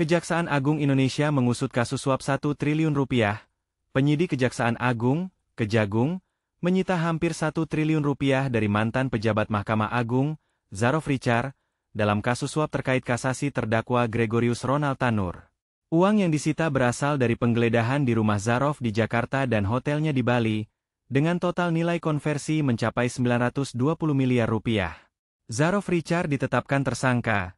Kejaksaan Agung Indonesia mengusut kasus suap 1 triliun rupiah. Penyidik Kejaksaan Agung, Kejagung, menyita hampir 1 triliun rupiah dari mantan pejabat Mahkamah Agung, Zarof Richard, dalam kasus suap terkait kasasi terdakwa Gregorius Ronald Tanur. Uang yang disita berasal dari penggeledahan di rumah Zarof di Jakarta dan hotelnya di Bali, dengan total nilai konversi mencapai 920 miliar rupiah. Zarof Richard ditetapkan tersangka.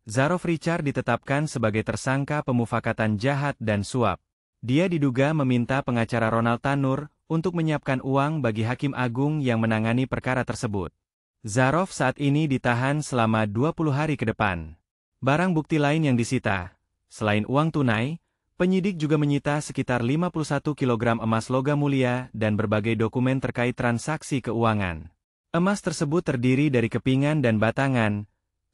Zarof Richard ditetapkan sebagai tersangka pemufakatan jahat dan suap. Dia diduga meminta pengacara Ronald Tanur untuk menyiapkan uang bagi Hakim Agung yang menangani perkara tersebut. Zarof saat ini ditahan selama 20 hari ke depan. Barang bukti lain yang disita, selain uang tunai, penyidik juga menyita sekitar 51 kg emas logam mulia dan berbagai dokumen terkait transaksi keuangan. Emas tersebut terdiri dari kepingan dan batangan,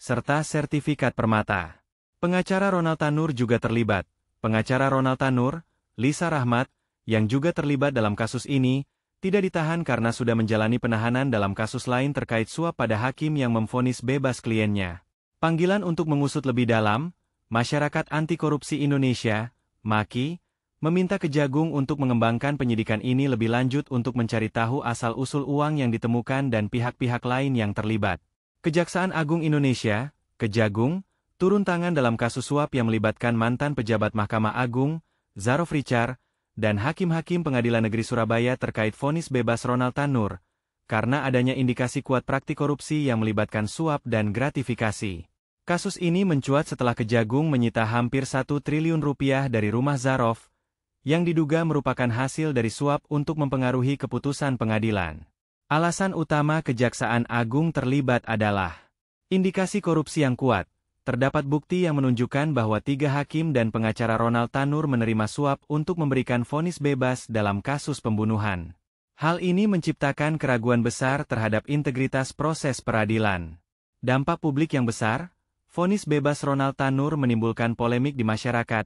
serta sertifikat permata. Pengacara Ronald Tanur juga terlibat. Pengacara Ronald Tanur, Lisa Rahmat, yang juga terlibat dalam kasus ini, tidak ditahan karena sudah menjalani penahanan dalam kasus lain terkait suap pada hakim yang memvonis bebas kliennya. Panggilan untuk mengusut lebih dalam, Masyarakat Anti Korupsi Indonesia, MAKI, meminta Kejagung untuk mengembangkan penyidikan ini lebih lanjut untuk mencari tahu asal-usul uang yang ditemukan dan pihak-pihak lain yang terlibat. Kejaksaan Agung Indonesia, Kejagung, turun tangan dalam kasus suap yang melibatkan mantan pejabat Mahkamah Agung, Zarof Richard, dan hakim-hakim Pengadilan Negeri Surabaya terkait vonis bebas Ronald Tanur, karena adanya indikasi kuat praktik korupsi yang melibatkan suap dan gratifikasi. Kasus ini mencuat setelah Kejagung menyita hampir 1 triliun rupiah dari rumah Zarof, yang diduga merupakan hasil dari suap untuk mempengaruhi keputusan pengadilan. Alasan utama Kejaksaan Agung terlibat adalah indikasi korupsi yang kuat. Terdapat bukti yang menunjukkan bahwa 3 hakim dan pengacara Ronald Tanur menerima suap untuk memberikan vonis bebas dalam kasus pembunuhan. Hal ini menciptakan keraguan besar terhadap integritas proses peradilan. Dampak publik yang besar, vonis bebas Ronald Tanur menimbulkan polemik di masyarakat,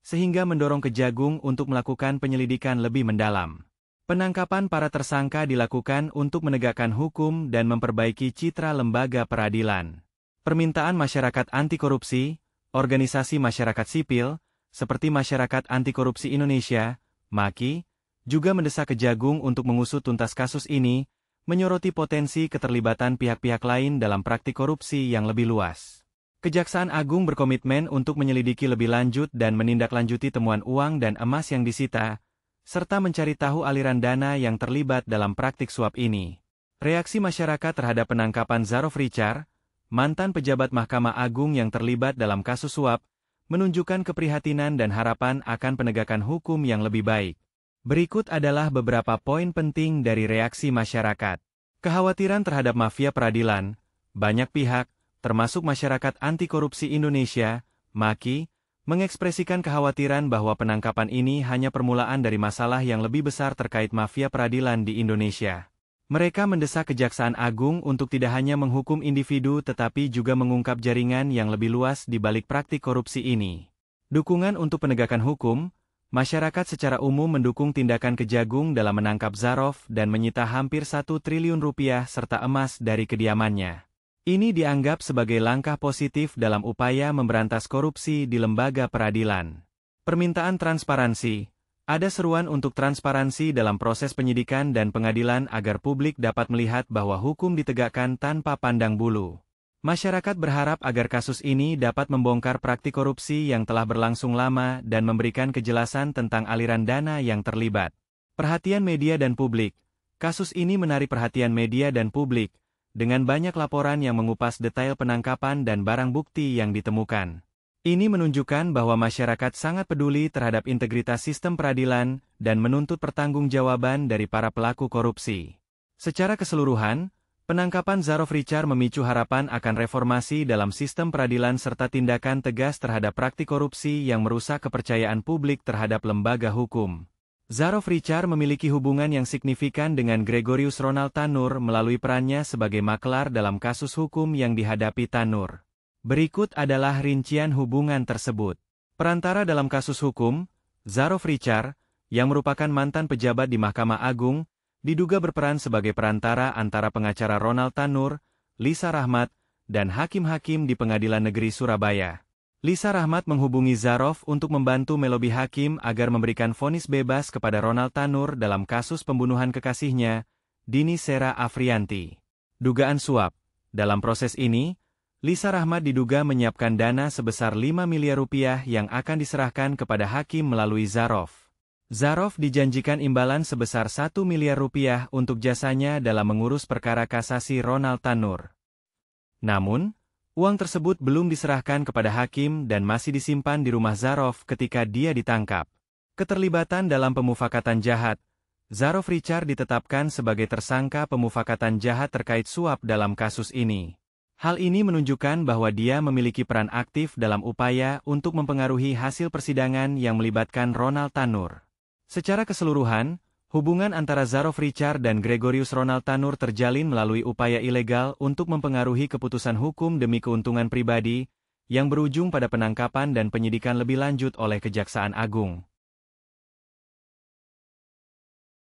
sehingga mendorong Kejagung untuk melakukan penyelidikan lebih mendalam. Penangkapan para tersangka dilakukan untuk menegakkan hukum dan memperbaiki citra lembaga peradilan. Permintaan masyarakat anti korupsi, organisasi masyarakat sipil, seperti Masyarakat Anti Korupsi Indonesia, MAKI, juga mendesak Kejagung untuk mengusut tuntas kasus ini, menyoroti potensi keterlibatan pihak-pihak lain dalam praktik korupsi yang lebih luas. Kejaksaan Agung berkomitmen untuk menyelidiki lebih lanjut dan menindaklanjuti temuan uang dan emas yang disita, serta mencari tahu aliran dana yang terlibat dalam praktik suap ini. Reaksi masyarakat terhadap penangkapan Zarof Richard, mantan pejabat Mahkamah Agung yang terlibat dalam kasus suap, menunjukkan keprihatinan dan harapan akan penegakan hukum yang lebih baik. Berikut adalah beberapa poin penting dari reaksi masyarakat. Kekhawatiran terhadap mafia peradilan, banyak pihak, termasuk Masyarakat Anti Korupsi Indonesia, MAKI, mengekspresikan kekhawatiran bahwa penangkapan ini hanya permulaan dari masalah yang lebih besar terkait mafia peradilan di Indonesia. Mereka mendesak Kejaksaan Agung untuk tidak hanya menghukum individu tetapi juga mengungkap jaringan yang lebih luas di balik praktik korupsi ini. Dukungan untuk penegakan hukum, masyarakat secara umum mendukung tindakan Kejagung dalam menangkap Zarof dan menyita hampir 1 triliun rupiah serta emas dari kediamannya. Ini dianggap sebagai langkah positif dalam upaya memberantas korupsi di lembaga peradilan. Permintaan transparansi. Ada seruan untuk transparansi dalam proses penyidikan dan pengadilan agar publik dapat melihat bahwa hukum ditegakkan tanpa pandang bulu. Masyarakat berharap agar kasus ini dapat membongkar praktik korupsi yang telah berlangsung lama dan memberikan kejelasan tentang aliran dana yang terlibat. Perhatian media dan publik. Kasus ini menarik perhatian media dan publik, dengan banyak laporan yang mengupas detail penangkapan dan barang bukti yang ditemukan. Ini menunjukkan bahwa masyarakat sangat peduli terhadap integritas sistem peradilan dan menuntut pertanggungjawaban dari para pelaku korupsi. Secara keseluruhan, penangkapan Zarof Richard memicu harapan akan reformasi dalam sistem peradilan serta tindakan tegas terhadap praktik korupsi yang merusak kepercayaan publik terhadap lembaga hukum. Zarof Richard memiliki hubungan yang signifikan dengan Gregorius Ronald Tanur melalui perannya sebagai maklar dalam kasus hukum yang dihadapi Tanur. Berikut adalah rincian hubungan tersebut. Perantara dalam kasus hukum, Zarof Richard, yang merupakan mantan pejabat di Mahkamah Agung, diduga berperan sebagai perantara antara pengacara Ronald Tanur, Lisa Rahmat, dan hakim-hakim di Pengadilan Negeri Surabaya. Lisa Rahmat menghubungi Zaroff untuk membantu melobi hakim agar memberikan vonis bebas kepada Ronald Tanur dalam kasus pembunuhan kekasihnya, Dini Sera Afrianti. Dugaan suap. Dalam proses ini, Lisa Rahmat diduga menyiapkan dana sebesar 5 miliar rupiah yang akan diserahkan kepada hakim melalui Zaroff. Zaroff dijanjikan imbalan sebesar 1 miliar rupiah untuk jasanya dalam mengurus perkara kasasi Ronald Tanur. Namun, uang tersebut belum diserahkan kepada hakim dan masih disimpan di rumah Zaroff ketika dia ditangkap. Keterlibatan dalam pemufakatan jahat. Zaroff Richard ditetapkan sebagai tersangka pemufakatan jahat terkait suap dalam kasus ini. Hal ini menunjukkan bahwa dia memiliki peran aktif dalam upaya untuk mempengaruhi hasil persidangan yang melibatkan Ronald Tanur. Secara keseluruhan, hubungan antara Zaroff Richard dan Gregorius Ronald Tanur terjalin melalui upaya ilegal untuk mempengaruhi keputusan hukum demi keuntungan pribadi, yang berujung pada penangkapan dan penyidikan lebih lanjut oleh Kejaksaan Agung.